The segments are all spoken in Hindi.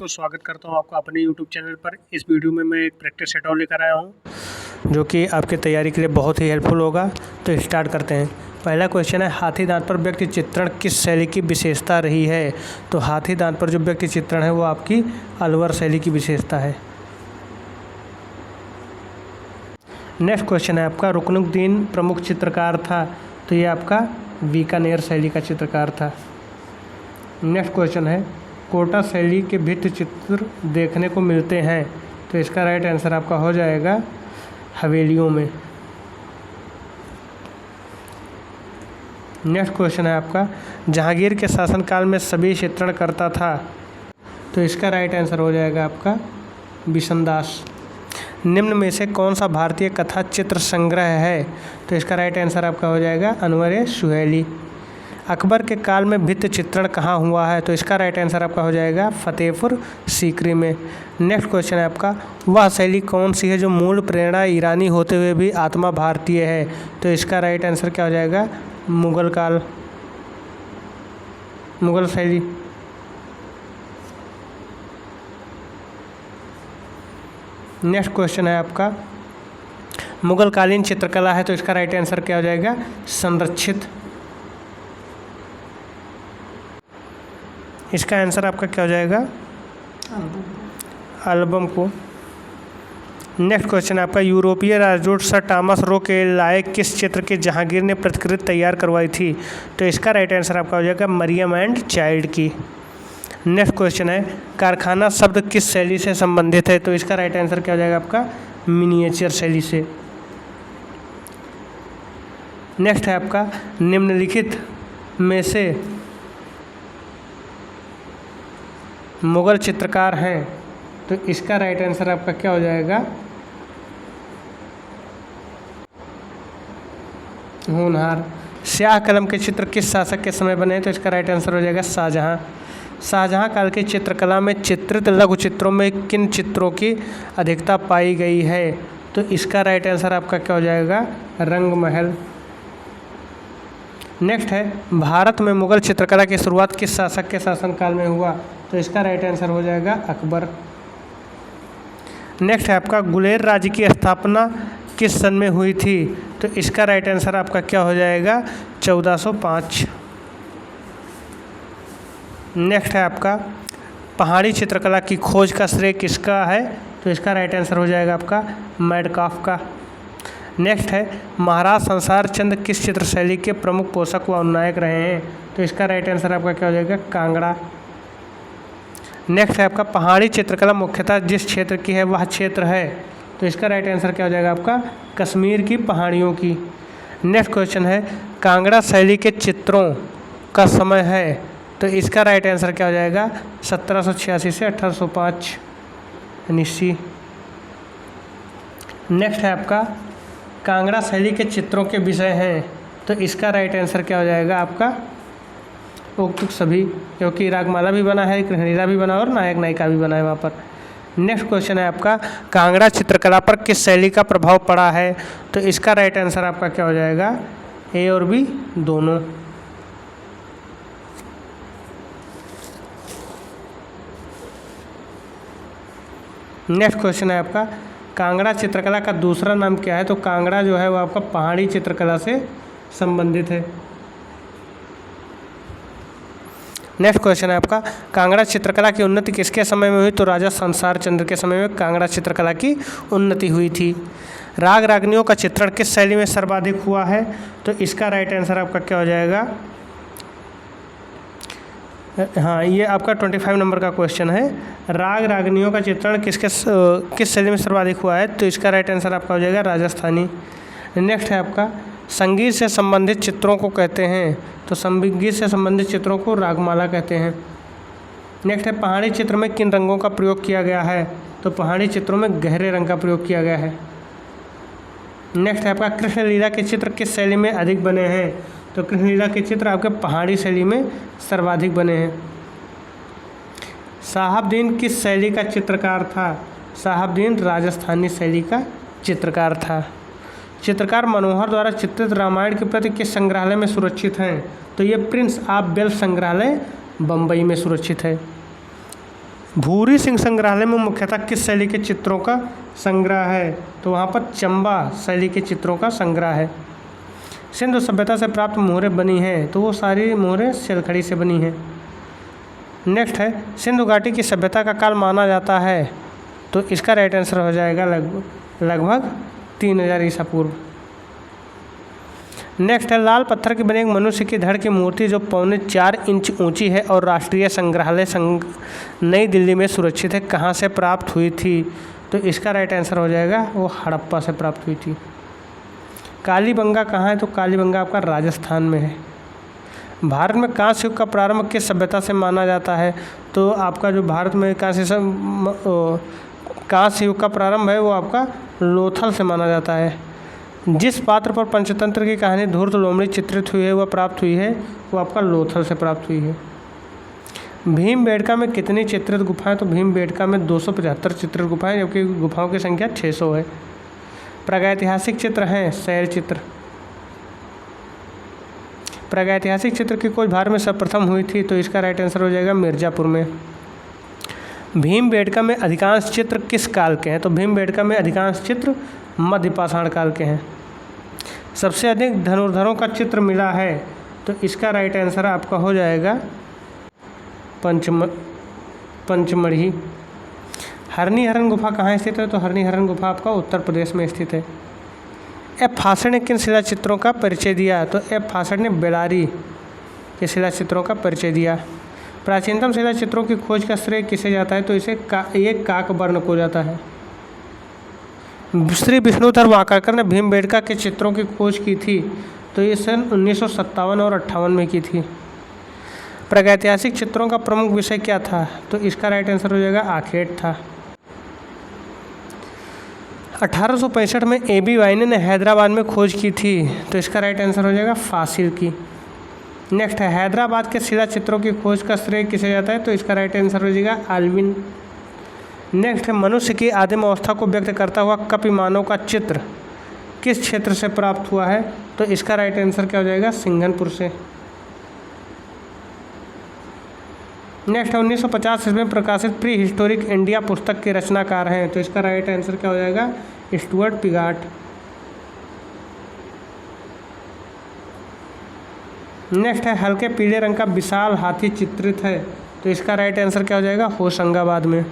दोस्तों, स्वागत करता हूं आपका अपने YouTube चैनल पर। इस वीडियो में मैं एक प्रैक्टिस सेट और लेकर आया हूं जो कि आपके तैयारी के लिए बहुत ही हेल्पफुल होगा। तो स्टार्ट करते हैं। पहला क्वेश्चन है, हाथी दांत पर व्यक्ति चित्रण किस शैली की विशेषता रही है? तो हाथी दांत पर जो व्यक्ति चित्रण है वो आपकी अलवर शैली की विशेषता है। नेक्स्ट क्वेश्चन है आपका, रुकनुद्दीन प्रमुख चित्रकार था? तो ये आपका बीकानेर शैली का चित्रकार था। नेक्स्ट क्वेश्चन है, कोटा शैली के भित्ति चित्र देखने को मिलते हैं? तो इसका राइट आंसर आपका हो जाएगा हवेलियों में। नेक्स्ट क्वेश्चन है आपका, जहांगीर के शासनकाल में सभी चित्रण करता था? तो इसका राइट आंसर हो जाएगा आपका बिशनदास। निम्न में से कौन सा भारतीय कथा चित्र संग्रह है? तो इसका राइट आंसर आपका हो जाएगा अनवर सुहेली। अकबर के काल में भित्ति चित्रण कहाँ हुआ है? तो इसका राइट आंसर आपका हो जाएगा फतेहपुर सीकरी में। नेक्स्ट क्वेश्चन है आपका, वह शैली कौन सी है जो मूल प्रेरणा ईरानी होते हुए भी आत्मा भारतीय है? तो इसका राइट आंसर क्या हो जाएगा मुगल काल, मुगल शैली। नेक्स्ट क्वेश्चन है आपका, मुगल कालीन चित्रकला है? तो इसका राइट आंसर क्या हो जाएगा संरक्षित। इसका आंसर आपका क्या हो जाएगा एल्बम को। नेक्स्ट क्वेश्चन है आपका, यूरोपीय राजदूत सर टॉमस रो के लायक किस चित्र की जहांगीर ने प्रतिकृति तैयार करवाई थी? तो इसका राइट आंसर आपका हो जाएगा मरियम एंड चाइल्ड की। नेक्स्ट क्वेश्चन है, कारखाना शब्द किस शैली से संबंधित है? तो इसका राइट आंसर क्या हो जाएगा आपका मिनिएचर शैली से। नेक्स्ट है आपका, निम्नलिखित में से मुगल चित्रकार हैं? तो इसका राइट आंसर आपका क्या हो जाएगा होनहार। स्याह कलम के चित्र किस शासक के समय बने? तो इसका राइट आंसर हो जाएगा शाहजहां। शाहजहां काल की चित्रकला में चित्रित लघु चित्रों में किन चित्रों की अधिकता पाई गई है? तो इसका राइट आंसर आपका क्या हो जाएगा रंगमहल। नेक्स्ट है, भारत में मुगल चित्रकला की शुरुआत किस शासक के शासनकाल में हुआ? तो इसका राइट आंसर हो जाएगा अकबर। नेक्स्ट है आपका, गुलेर राज्य की स्थापना किस सन में हुई थी? तो इसका राइट आंसर आपका क्या हो जाएगा 1405। नेक्स्ट है आपका, पहाड़ी चित्रकला की खोज का श्रेय किसका है? तो इसका राइट आंसर हो जाएगा आपका मैडकाफ का। नेक्स्ट है, महाराज संसार चंद किस चित्र शैली के प्रमुख पोषक व नायक रहे हैं? तो इसका राइट आंसर आपका क्या हो जाएगा कांगड़ा। नेक्स्ट है आपका, पहाड़ी चित्रकला मुख्यतः जिस क्षेत्र की है वह क्षेत्र है? तो इसका राइट आंसर क्या हो जाएगा आपका कश्मीर की पहाड़ियों की। नेक्स्ट क्वेश्चन है, कांगड़ा शैली के चित्रों का समय है? तो इसका राइट आंसर क्या हो जाएगा 1786 से 1805 यानी। नेक्स्ट है आपका, कांगड़ा शैली के चित्रों के विषय हैं? तो इसका राइट आंसर क्या हो जाएगा आपका उक्त सभी, क्योंकि रागमाला भी बना है, कृष्णलीला भी बना और नायक नायिका भी बना है वहाँ पर। नेक्स्ट क्वेश्चन है आपका, कांगड़ा चित्रकला पर किस शैली का प्रभाव पड़ा है? तो इसका राइट आंसर आपका क्या हो जाएगा ए और बी दोनों। नेक्स्ट क्वेश्चन है आपका, कांगड़ा चित्रकला का दूसरा नाम क्या है? तो कांगड़ा जो है वो आपका पहाड़ी चित्रकला से संबंधित है। नेक्स्ट क्वेश्चन है आपका, कांगड़ा चित्रकला की उन्नति किसके समय में हुई? तो राजा संसार चंद्र के समय में कांगड़ा चित्रकला की उन्नति हुई थी। राग रागनियों का चित्रण किस शैली में सर्वाधिक हुआ है? तो इसका राइट आंसर आपका क्या हो जाएगा हाँ, ये आपका 25 नंबर का क्वेश्चन है। राग रागनियों का चित्रण किस शैली में सर्वाधिक हुआ है? तो इसका राइट आंसर आपका हो जाएगा राजस्थानी। नेक्स्ट है आपका, संगीत से संबंधित चित्रों को कहते हैं? तो संगीत से संबंधित चित्रों को रागमाला कहते हैं। नेक्स्ट है, पहाड़ी चित्र में किन रंगों का प्रयोग किया गया है? तो पहाड़ी चित्रों में गहरे रंग का प्रयोग किया गया है। नेक्स्ट है आपका, कृष्णलीला के चित्र किस शैली में अधिक बने हैं? तो कृष्णलीला के चित्र आपके पहाड़ी शैली में सर्वाधिक बने हैं। शहाबुद्दीन किस शैली का चित्रकार था? शहाबुद्दीन राजस्थानी शैली का चित्रकार था। चित्रकार मनोहर द्वारा चित्रित रामायण की प्रति किस संग्रहालय में सुरक्षित हैं? तो ये प्रिंस ऑफ वेल्स संग्रहालय बम्बई में सुरक्षित है। भूरी सिंह संग्रहालय में मुख्यतः किस शैली के चित्रों का संग्रह है? तो वहाँ पर चंबा शैली के चित्रों का संग्रह है। सिंधु सभ्यता से प्राप्त मोहरें बनी हैं, तो वो सारी मोहरें सिलखड़ी से बनी हैं। नेक्स्ट है, सिंधु घाटी की सभ्यता का काल माना जाता है, तो इसका राइट आंसर हो जाएगा लगभग 3000 ईसा पूर्व। नेक्स्ट है, लाल पत्थर की बनी एक मनुष्य की धड़ की मूर्ति जो 4.25 इंच ऊंची है और राष्ट्रीय संग्रहालय नई दिल्ली में सुरक्षित है, कहाँ से प्राप्त हुई थी? तो इसका राइट आंसर हो जाएगा वो हड़प्पा से प्राप्त हुई थी। कालीबंगा कहाँ है? तो कालीबंगा आपका राजस्थान में है। भारत में कांस्य युग का प्रारंभ किस सभ्यता से माना जाता है? तो आपका जो भारत में कांस्य युग का प्रारंभ है वो आपका लोथल से माना जाता है। जिस पात्र पर पंचतंत्र की कहानी धूर्त लोमड़ी चित्रित हुई है वह प्राप्त हुई है, वो आपका लोथल से प्राप्त हुई है। भीमबेटका में कितनी चित्रित गुफाएं? तो भीमबेटका में 275 चित्रित गुफाएं, जबकि गुफाओं की संख्या 600 है। प्रागैतिहासिक चित्र हैं शैल चित्र। प्रागैतिहासिक चित्र की खोज भारत में सर्वप्रथम हुई थी, तो इसका राइट आंसर हो जाएगा मिर्ज़ापुर में। भीमबेटका में अधिकांश चित्र किस काल के हैं? तो भीमबेटका में अधिकांश चित्र मध्य पाषाण काल के हैं। सबसे अधिक धनुर्धरों का चित्र मिला है, तो इसका राइट आंसर आपका हो जाएगा पंचमढ़ी। हरनी हरन गुफा कहाँ स्थित है? तो हरनी हरन गुफा आपका उत्तर प्रदेश में स्थित है। एफ फासड़ ने किन शिला चित्रों का परिचय दिया? तो एफ फासड़ ने बेलारी के शिला चित्रों का परिचय दिया। प्राचीनतम शिला चित्रों की खोज का श्रेय किसे जाता है? तो इसे काकवर्ण को जाता है। श्री विष्णुधर वाकाकर ने भीमबेटका के चित्रों की खोज की थी, तो ये सन 1957 और 58 में की थी। प्रागैतिहासिक चित्रों का प्रमुख विषय क्या था? तो इसका राइट आंसर हो जाएगा आखेट था। 1865 में A.B. वाइने ने हैदराबाद में खोज की थी, तो इसका राइट आंसर हो जाएगा फासिल की। नेक्स्ट है, हैदराबाद के शिला चित्रों की खोज का श्रेय किसे जाता है? तो इसका राइट आंसर हो जाएगा आल्विन। नेक्स्ट है, मनुष्य की आदिम अवस्था को व्यक्त करता हुआ कपि मानव का चित्र किस क्षेत्र से प्राप्त हुआ है? तो इसका राइट आंसर क्या हो जाएगा? सिंघनपुर से। नेक्स्ट है, 1950 में प्रकाशित प्री हिस्टोरिक इंडिया पुस्तक के रचनाकार हैं, तो इसका राइट आंसर क्या हो जाएगा? स्टुअर्ट पिगाट। नेक्स्ट है, हल्के पीले रंग का विशाल हाथी चित्रित है, तो इसका राइट आंसर क्या हो जाएगा? होशंगाबाद में।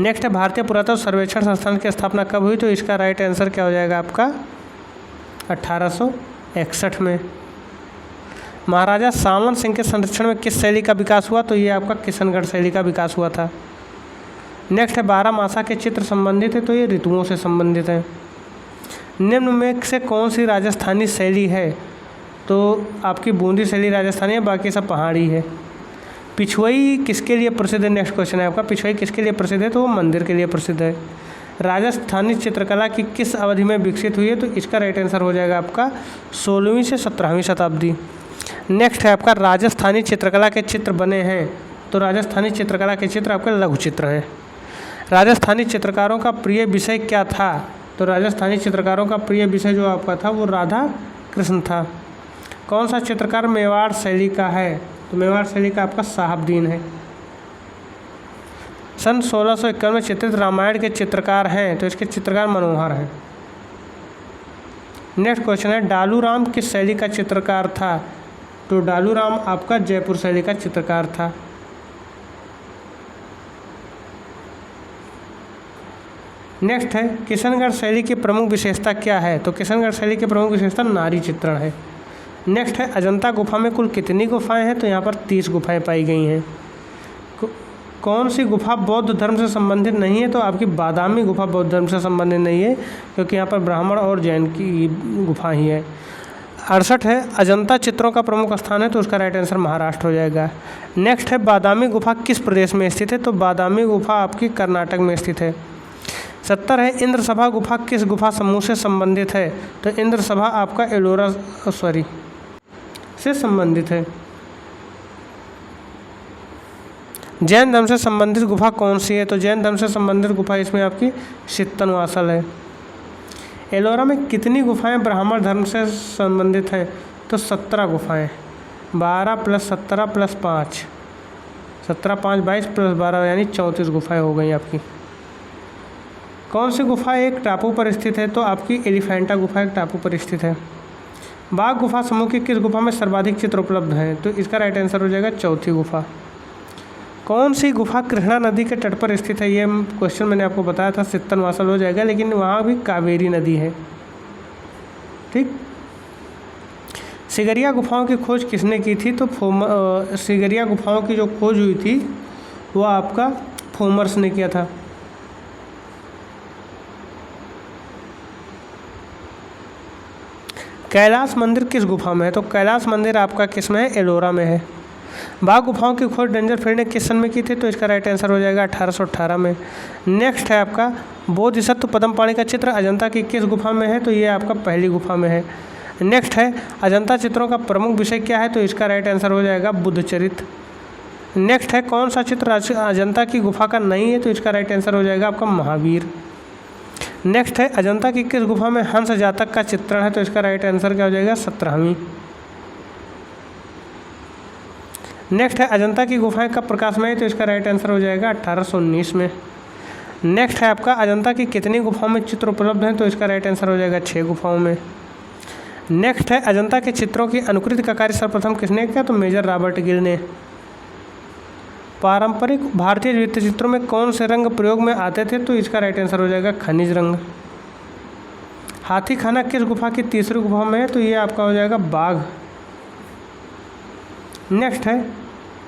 नेक्स्ट है, भारतीय पुरातत्व सर्वेक्षण संस्थान की स्थापना कब हुई? तो इसका राइट आंसर क्या हो जाएगा आपका? 1861 में। महाराजा सावन सिंह के संरक्षण में किस शैली का विकास हुआ? तो ये आपका किशनगढ़ शैली का विकास हुआ था। नेक्स्ट है, 12 मासा के चित्र संबंधित है, तो ये ऋतुओं से संबंधित है। निम्न में से कौन सी राजस्थानी शैली है? तो आपकी बूंदी शैली राजस्थानी है, बाकी सब पहाड़ी है। पिछुई किसके लिए प्रसिद्ध है? नेक्स्ट क्वेश्चन है आपका, पिछुई किसके लिए प्रसिद्ध है? तो वो मंदिर के लिए प्रसिद्ध है। राजस्थानी चित्रकला की किस अवधि में विकसित हुई है? तो इसका राइट आंसर हो जाएगा आपका 16वीं से 17वीं शताब्दी। नेक्स्ट है आपका, राजस्थानी चित्रकला के चित्र बने हैं, तो राजस्थानी चित्रकला के चित्र आपके लघु चित्र हैं। राजस्थानी चित्रकारों का प्रिय विषय क्या था? तो राजस्थानी चित्रकारों का प्रिय विषय जो आपका था वो राधा कृष्ण था। कौन सा चित्रकार मेवाड़ शैली का है? तो मेवाड़ शैली का आपका साहबदीन है। सन 1651 में चित्रित रामायण के चित्रकार हैं, तो इसके चित्रकार मनोहर हैं। नेक्स्ट क्वेश्चन है, डालू राम किस शैली का चित्रकार था? तो डालू राम आपका जयपुर शैली का चित्रकार था। नेक्स्ट है, किशनगढ़ शैली की प्रमुख विशेषता क्या है? तो किशनगढ़ शैली की प्रमुख विशेषता नारी चित्रण है। नेक्स्ट है, अजंता गुफा में कुल कितनी गुफाएं हैं? तो यहाँ पर 30 गुफाएं पाई गई हैं। कौन सी गुफा बौद्ध धर्म से संबंधित नहीं है? तो आपकी बादामी गुफा बौद्ध धर्म से संबंधित नहीं है, क्योंकि यहाँ पर ब्राह्मण और जैन की गुफा ही है। 68 है, अजंता चित्रों का प्रमुख स्थान है, तो उसका राइट आंसर महाराष्ट्र हो जाएगा। नेक्स्ट है, बादामी गुफा किस प्रदेश में स्थित है? तो बादामी गुफा आपकी कर्नाटक में स्थित है। 70 है, इंद्र सभा गुफा किस गुफा समूह से संबंधित है? तो इंद्र सभा आपका एलोरा से संबंधित है। जैन धर्म से संबंधित गुफा कौन सी है? तो जैन धर्म से संबंधित गुफा इसमें आपकी सित्तनवासल है। एलोरा में कितनी गुफाएं ब्राह्मण धर्म से संबंधित हैं? तो 17 गुफाएं, 12 + 17 + 5। 17, 5, 22 + 12 यानी 34 गुफाएं हो गई आपकी। कौन सी गुफा एक टापू पर स्थित है? तो आपकी एलिफेंटा गुफा एक टापू पर स्थित है। बाघ गुफा समूह की किस गुफा में सर्वाधिक चित्र उपलब्ध हैं? तो इसका राइट आंसर हो जाएगा चौथी गुफा। कौन सी गुफा कृष्णा नदी के तट पर स्थित है? ये क्वेश्चन मैंने आपको बताया था, सित्तनवासल हो जाएगा, लेकिन वहाँ भी कावेरी नदी है। ठीक। सिगरिया गुफाओं की खोज किसने की थी? तो सिगरिया गुफाओं की जो खोज हुई थी वो आपका फोमर्स ने किया था। कैलाश मंदिर किस गुफा में है? तो कैलाश मंदिर आपका किस में है? एलोरा में है। बाघ गुफाओं की खोज डेंजरफील्ड ने किस सन में की थी? तो इसका राइट आंसर हो जाएगा 1818 में। नेक्स्ट है आपका बोधिसत्व पद्मपाणि का चित्र अजंता की किस गुफा में है? तो ये आपका पहली गुफा में है। नेक्स्ट है अजंता चित्रों का प्रमुख विषय क्या है? तो इसका राइट आंसर हो जाएगा बुद्धचरित। नेक्स्ट है कौन सा चित्र अजंता की गुफा का नहीं है? तो इसका राइट आंसर हो जाएगा आपका महावीर। नेक्स्ट है अजंता की किस गुफा में हंस जातक का चित्रण है? तो इसका राइट आंसर क्या हो जाएगा? 17वीं। नेक्स्ट है अजंता की गुफाएं कब प्रकाशमय है? तो इसका राइट आंसर हो जाएगा 1819 में। नेक्स्ट है आपका अजंता की कितनी गुफाओं में चित्र उपलब्ध हैं? तो इसका राइट आंसर हो जाएगा 6 गुफाओं में। नेक्स्ट है अजंता के चित्रों की अनुकृति का कार्य सर्वप्रथम किसने किया? तो मेजर रॉबर्ट गिल ने। पारंपरिक भारतीय भित्ति चित्रों में कौन से रंग प्रयोग में आते थे? तो इसका राइट आंसर हो जाएगा खनिज रंग। हाथी खाना किस गुफा की तीसरी गुफा में है? तो ये आपका हो जाएगा बाघ। नेक्स्ट है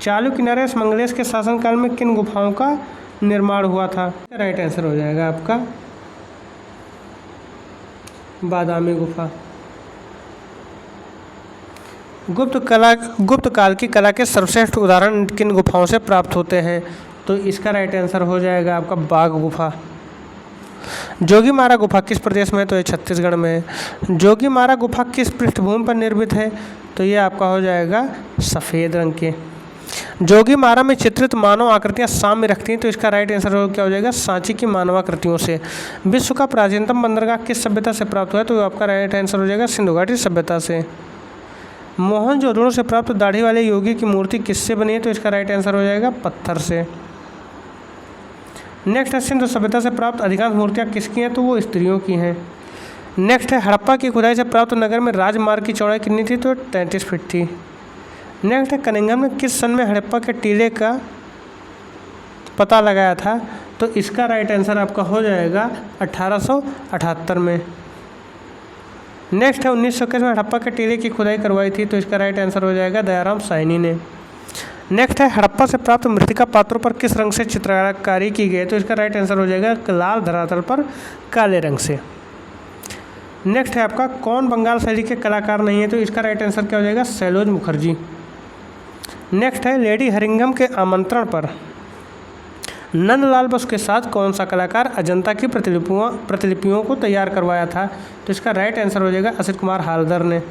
चालुक्य नरेश मंगलेश के शासनकाल में किन गुफाओं का निर्माण हुआ था? राइट आंसर हो जाएगा आपका बादामी गुफा। गुप्त काल की कला के सर्वश्रेष्ठ उदाहरण किन गुफाओं से प्राप्त होते हैं? तो इसका राइट आंसर हो जाएगा आपका बाघ गुफा। जोगीमारा गुफा किस प्रदेश में है? तो ये छत्तीसगढ़ में है। जोगीमारा गुफा किस पृष्ठभूमि पर निर्मित है? तो ये आपका हो जाएगा सफ़ेद रंग के। जोगीमारा में चित्रित मानव आकृतियाँ साम्य रखती हैं। तो इसका राइट आंसर क्या हो जाएगा? सांची की मानवाकृतियों से। विश्व का प्राचीनतम बंदरगाह किस सभ्यता से प्राप्त हुआ है? तो आपका राइट आंसर हो जाएगा सिंधु घाटी सभ्यता से। मोहनजोदड़ो से प्राप्त दाढ़ी वाले योगी की मूर्ति किससे बनी है? तो इसका राइट आंसर हो जाएगा पत्थर से। नेक्स्ट है सिंधु सभ्यता से प्राप्त अधिकांश मूर्तियाँ किसकी हैं? तो वो स्त्रियों की हैं। नेक्स्ट है हड़प्पा की खुदाई से प्राप्त नगर में राजमार्ग की चौड़ाई कितनी थी? तो 33 फीट थी। नेक्स्ट है कनिंघम ने किस सन में हड़प्पा के टीले का पता लगाया था? तो इसका राइट आंसर आपका हो जाएगा 1878 में। नेक्स्ट है 1921 में हड़प्पा के टीले की खुदाई करवाई थी। तो इसका राइट आंसर हो जाएगा दयाराम साहनी ने। नेक्स्ट है हड़प्पा से प्राप्त मृतिका पात्रों पर किस रंग से चित्रकारी की गई? तो इसका राइट आंसर हो जाएगा लाल धरातल पर काले रंग से। नेक्स्ट है आपका कौन बंगाल शैली के कलाकार नहीं है? तो इसका राइट आंसर क्या हो जाएगा? सैलोज मुखर्जी। नेक्स्ट है लेडी हरिंगम के आमंत्रण पर नंदलाल बोस के साथ कौन सा कलाकार अजंता की प्रतिलिपियों को तैयार करवाया था? तो इसका राइट आंसर हो जाएगा असित कुमार हालदर ने।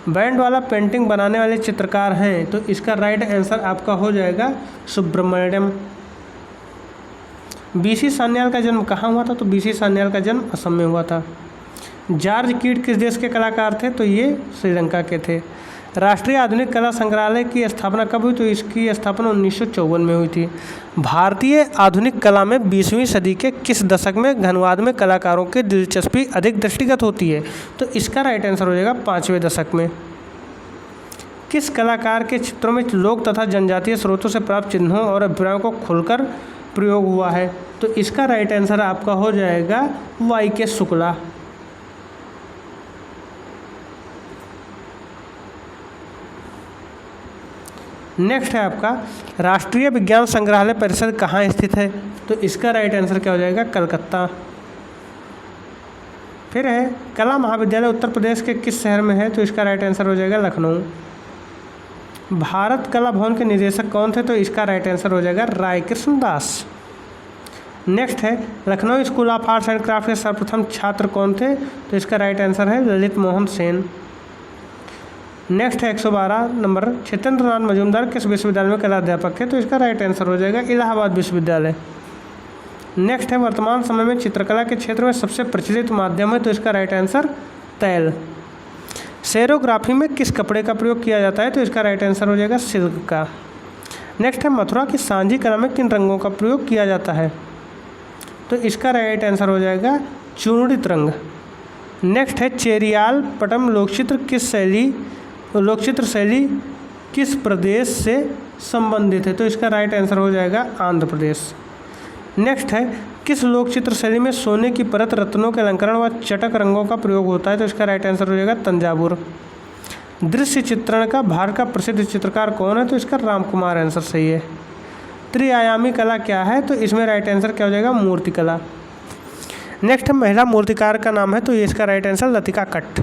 बैंड वाला पेंटिंग बनाने वाले चित्रकार हैं। तो इसका राइट आंसर आपका हो जाएगा सुब्रमण्यम। बीसी सान्याल का जन्म कहाँ हुआ था? तो बीसी सान्याल का जन्म असम में हुआ था। जॉर्ज कीट किस देश के कलाकार थे? तो ये श्रीलंका के थे। राष्ट्रीय आधुनिक कला संग्रहालय की स्थापना कब हुई? तो इसकी स्थापना 1954 में हुई थी। भारतीय आधुनिक कला में 20वीं सदी के किस दशक में घनवाद में कलाकारों की दिलचस्पी अधिक दृष्टिगत होती है? तो इसका राइट आंसर हो जाएगा 5वें दशक में। किस कलाकार के चित्रों में लोक तथा जनजातीय स्रोतों से प्राप्त चिन्हों और अभिप्रायों को खुलकर प्रयोग हुआ है? तो इसका राइट आंसर आपका हो जाएगा YK शुक्ला। नेक्स्ट है आपका राष्ट्रीय विज्ञान संग्रहालय परिषद कहाँ स्थित है? तो इसका राइट आंसर क्या हो जाएगा? कलकत्ता। फिर है कला महाविद्यालय उत्तर प्रदेश के किस शहर में है? तो इसका राइट आंसर हो जाएगा लखनऊ। भारत कला भवन के निदेशक कौन थे? तो इसका राइट आंसर हो जाएगा राय कृष्ण दास। नेक्स्ट है Lucknow school of arts and craft के सर्वप्रथम छात्र कौन थे? तो इसका राइट आंसर है ललित मोहन सेन। नेक्स्ट है 112 नंबर क्षेत्रेंद्र नाथ मजूमदार किस विश्वविद्यालय में कला अध्यापक है? तो इसका राइट आंसर हो जाएगा इलाहाबाद विश्वविद्यालय। नेक्स्ट है वर्तमान समय में चित्रकला के क्षेत्र में सबसे प्रचलित माध्यम है? तो इसका राइट आंसर तैल। सेरोग्राफी में किस कपड़े का प्रयोग किया जाता है? तो इसका राइट आंसर हो जाएगा सिल्क का। नेक्स्ट है मथुरा की सांझी कला में किन रंगों का प्रयोग किया जाता है? तो इसका राइट आंसर हो जाएगा चूर्णित रंग। नेक्स्ट है चेरियाल पटम लोकचित्र शैली किस प्रदेश से संबंधित है? तो इसका राइट आंसर हो जाएगा आंध्र प्रदेश। नेक्स्ट है किस लोकचित्र शैली में सोने की परत, रत्नों के अलंकरण व चटक रंगों का प्रयोग होता है? तो इसका राइट आंसर हो जाएगा तंजावुर। दृश्य चित्रण का भारत का प्रसिद्ध चित्रकार कौन है? तो इसका रामकुमार आंसर सही है। त्रिआयामी कला क्या है? तो इसमें राइट आंसर क्या हो जाएगा? मूर्ति कला। नेक्स्ट है महिला मूर्तिकार का नाम है, तो ये इसका राइट आंसर लतिका कट्ट।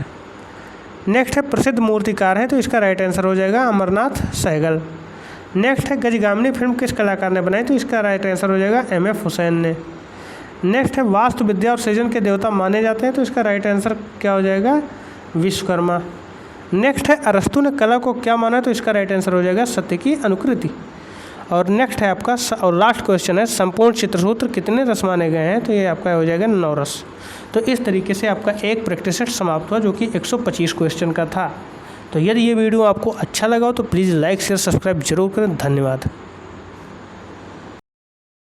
नेक्स्ट है प्रसिद्ध मूर्तिकार है, तो इसका राइट आंसर हो जाएगा अमरनाथ सहगल। नेक्स्ट है गजगामिनी फिल्म किस कलाकार ने बनाई? तो इसका राइट आंसर हो जाएगा MF हुसैन ने। नेक्स्ट है वास्तु विद्या और सृजन के देवता माने जाते हैं, तो इसका राइट आंसर क्या हो जाएगा? विश्वकर्मा। नेक्स्ट है अरस्तु ने कला को क्या माना? तो इसका राइट आंसर हो जाएगा सत्य की अनुकृति। और नेक्स्ट है आपका और लास्ट क्वेश्चन है संपूर्ण चित्रसूत्र कितने रस माने गए हैं? तो ये आपका हो जाएगा 9 रस। तो इस तरीके से आपका एक प्रैक्टिस सेट समाप्त हुआ जो कि 125 क्वेश्चन का था। तो यदि ये वीडियो आपको अच्छा लगा हो तो प्लीज़ लाइक शेयर सब्सक्राइब जरूर करें। धन्यवाद।